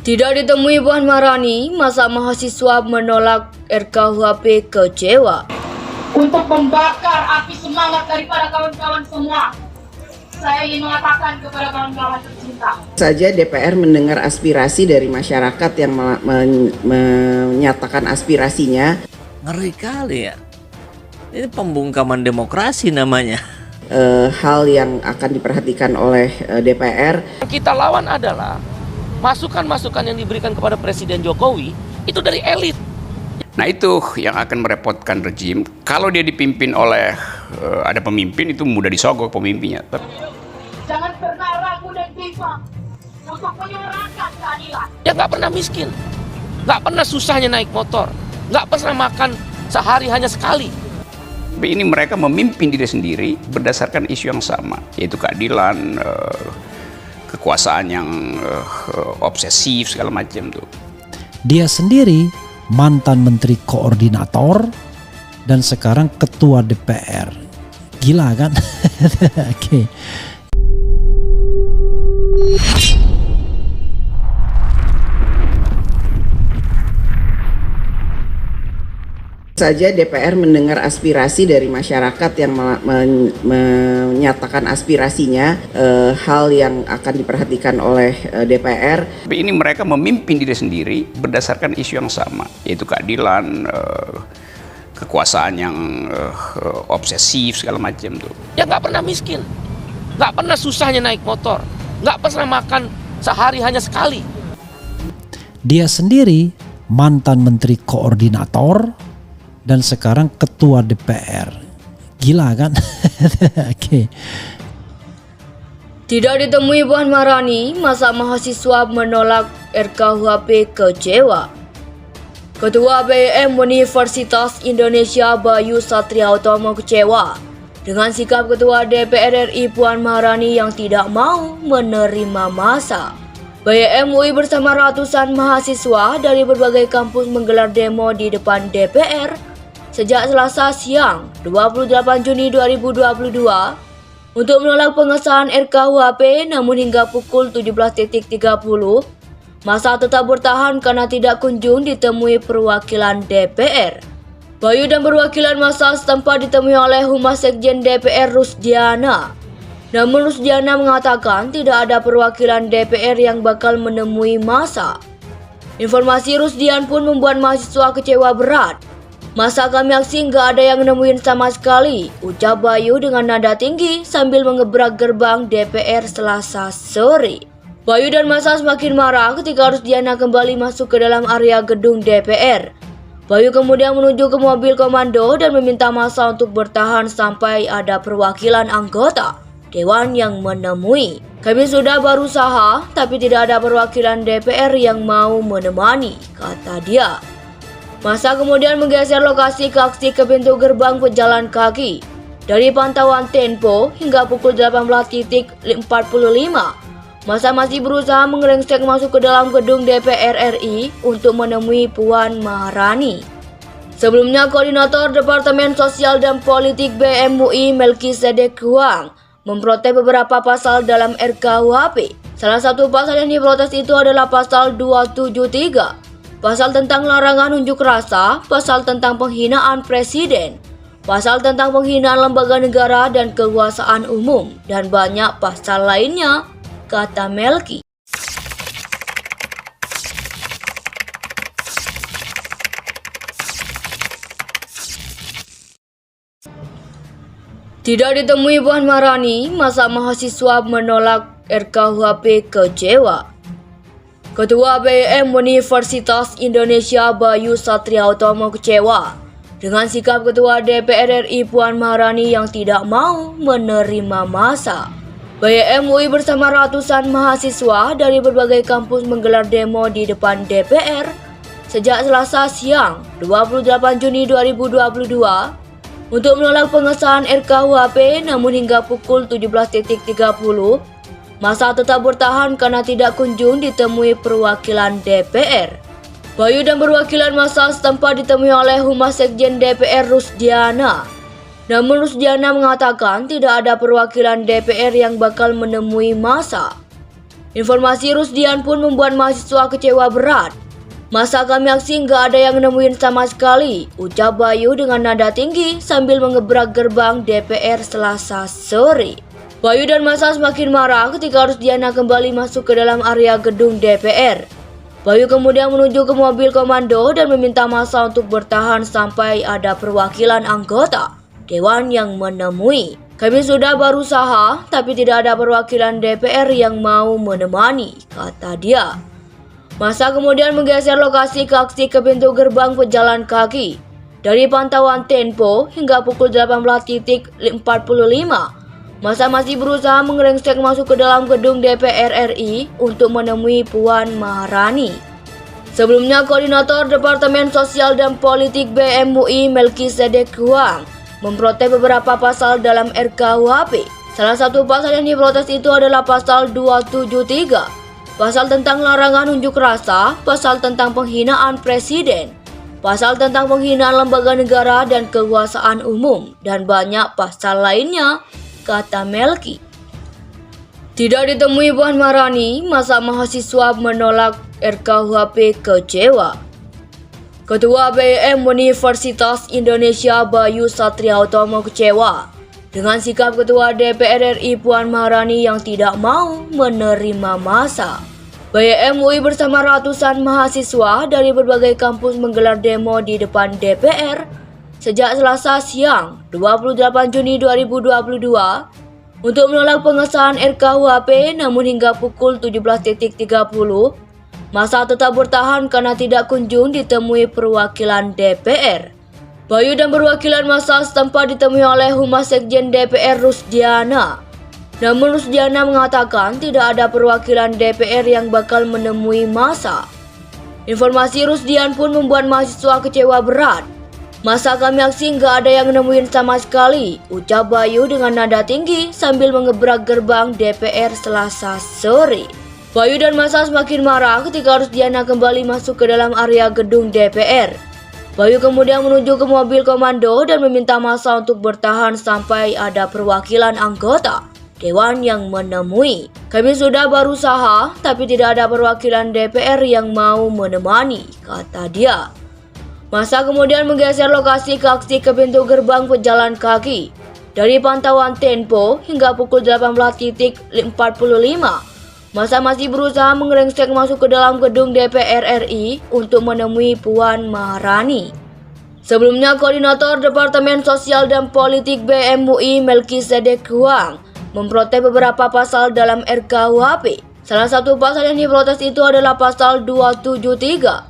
Tidak ditemui Puan Maharani, masa mahasiswa menolak RKUHP kecewa. Untuk membakar api semangat daripada kawan-kawan semua, saya ingin mengatakan kepada kawan-kawan tercinta. Saja DPR mendengar aspirasi dari masyarakat yang menyatakan aspirasinya. Ngeri kali ya. Ini pembungkaman demokrasi namanya. Hal yang akan diperhatikan oleh DPR. Kita lawan adalah masukan-masukan yang diberikan kepada Presiden Jokowi itu dari elit. Nah itu yang akan merepotkan rejim. Kalau dia dipimpin oleh ada pemimpin, itu mudah disogok pemimpinnya. Jangan pernah ragu dan bimbang untuk menyuarakan keadilan. Dia nggak pernah miskin, nggak pernah susahnya naik motor, nggak pernah makan sehari hanya sekali. Ini mereka memimpin diri sendiri berdasarkan isu yang sama, yaitu keadilan, kekuasaan yang obsesif segala macam tuh. Dia sendiri mantan menteri koordinator dan sekarang ketua DPR. Gila kan? Oke. Saja DPR mendengar aspirasi dari masyarakat yang menyatakan aspirasinya, hal yang akan diperhatikan oleh DPR. Ini mereka memimpin diri sendiri berdasarkan isu yang sama, yaitu keadilan, kekuasaan yang obsesif segala macam tuh. Dia nggak pernah miskin, nggak pernah susahnya naik motor, nggak pernah makan sehari hanya sekali. Dia sendiri mantan menteri koordinator dan sekarang ketua DPR. Gila kan? Oke. Tidak ditemui Puan Maharani, masa mahasiswa menolak RKUHP kecewa. Ketua BEM Universitas Indonesia Bayu Satriautomo kecewa dengan sikap Ketua DPR RI Puan Maharani yang tidak mau menerima massa. BEM UI bersama ratusan mahasiswa dari berbagai kampus menggelar demo di depan DPR sejak Selasa siang 28 Juni 2022 untuk menolak pengesahan RKUHP, namun hingga pukul 17.30 massa tetap bertahan karena tidak kunjung ditemui perwakilan DPR. Bayu dan perwakilan massa setempat ditemui oleh Humas Sekjen DPR Rusdiana. Namun Rusdiana mengatakan tidak ada perwakilan DPR yang bakal menemui massa. Informasi Rusdian pun membuat mahasiswa kecewa berat. Masa kami aksi nggak ada yang nemuin sama sekali, ucap Bayu dengan nada tinggi sambil mengebrak gerbang DPR Selasa sore. Bayu dan massa semakin marah ketika Rusdiana kembali masuk ke dalam area gedung DPR. Bayu kemudian menuju ke mobil komando dan meminta massa untuk bertahan sampai ada perwakilan anggota Dewan yang menemui. Kami sudah berusaha, tapi tidak ada perwakilan DPR yang mau menemani, kata dia. Massa kemudian menggeser lokasi ke aksi ke pintu gerbang pejalan kaki. Dari pantauan Tempo hingga pukul 18.45, massa masih berusaha mengerengsek masuk ke dalam gedung DPR RI untuk menemui Puan Maharani. Sebelumnya, Koordinator Departemen Sosial dan Politik BEM UI Melkisedek Huang memprotes beberapa pasal dalam RKUHP. Salah satu pasal yang diprotes itu adalah pasal 273. Pasal tentang larangan unjuk rasa, pasal tentang penghinaan presiden, pasal tentang penghinaan lembaga negara dan kekuasaan umum, dan banyak pasal lainnya, kata Melki. Tidak ditemui Puan Maharani, masa mahasiswa menolak RKUHP kecewa. Ketua BEM Universitas Indonesia Bayu Satriautomo kecewa dengan sikap Ketua DPR RI Puan Maharani yang tidak mau menerima massa. BEM UI bersama ratusan mahasiswa dari berbagai kampus menggelar demo di depan DPR sejak Selasa siang 28 Juni 2022 untuk menolak pengesahan RKUHP, namun hingga pukul 17.30 massa tetap bertahan karena tidak kunjung ditemui perwakilan DPR. Bayu dan perwakilan massa setempat ditemui oleh Humas Sekjen DPR Rusdiana. Namun Rusdiana mengatakan tidak ada perwakilan DPR yang bakal menemui massa. Informasi Rusdian pun membuat mahasiswa kecewa berat. "Masa kami aksi nggak ada yang nemuin sama sekali," ucap Bayu dengan nada tinggi sambil mengebrak gerbang DPR Selasa sore. Bayu dan massa semakin marah ketika Rusdiana kembali masuk ke dalam area gedung DPR. Bayu kemudian menuju ke mobil komando dan meminta massa untuk bertahan sampai ada perwakilan anggota Dewan yang menemui. "Kami sudah berusaha, tapi tidak ada perwakilan DPR yang mau menemani," kata dia. Massa kemudian menggeser lokasi ke aksi ke pintu gerbang pejalan kaki. Dari pantauan Tempo hingga pukul 18.45, massa masih berusaha mengerengsek masuk ke dalam gedung DPR RI untuk menemui Puan Maharani. Sebelumnya, Koordinator Departemen Sosial dan Politik BMUI Melkisedek Huang memprotes beberapa pasal dalam RKUHP. Salah satu pasal yang diprotes itu adalah pasal 273, pasal tentang larangan unjuk rasa, pasal tentang penghinaan presiden, pasal tentang penghinaan lembaga negara dan kekuasaan umum, dan banyak pasal lainnya, kata Melki. Tidak ditemui Puan Maharani, massa mahasiswa menolak RKUHP kecewa. Ketua BEM Universitas Indonesia Bayu Satriautomo kecewa dengan sikap Ketua DPR RI Puan Maharani yang tidak mau menerima massa. BEM UI bersama ratusan mahasiswa dari berbagai kampus menggelar demo di depan DPR sejak Selasa siang 28 Juni 2022 untuk menolak pengesahan RKUHP, namun hingga pukul 17.30 massa tetap bertahan karena tidak kunjung ditemui perwakilan DPR. Bayu dan perwakilan massa setempat ditemui oleh Humas Sekjen DPR Rusdiana. Namun Rusdiana mengatakan tidak ada perwakilan DPR yang bakal menemui massa. Informasi Rusdian pun membuat mahasiswa kecewa berat. "Masa kami aksi nggak ada yang nemuin sama sekali," ucap Bayu dengan nada tinggi sambil mengebrak gerbang DPR Selasa sore. Bayu dan massa semakin marah ketika Rusdiana kembali masuk ke dalam area gedung DPR. Bayu kemudian menuju ke mobil komando dan meminta massa untuk bertahan sampai ada perwakilan anggota Dewan yang menemui. "Kami sudah berusaha, tapi tidak ada perwakilan DPR yang mau menemani," kata dia. Massa kemudian menggeser lokasi ke aksi ke pintu gerbang pejalan kaki. Dari pantauan Tempo hingga pukul 18.45, massa masih berusaha mengerengsek masuk ke dalam gedung DPR RI untuk menemui Puan Maharani. Sebelumnya, Koordinator Departemen Sosial dan Politik BMUI Melkisedek Huang memprotes beberapa pasal dalam RKUHP. Salah satu pasal yang diprotes itu adalah pasal 273,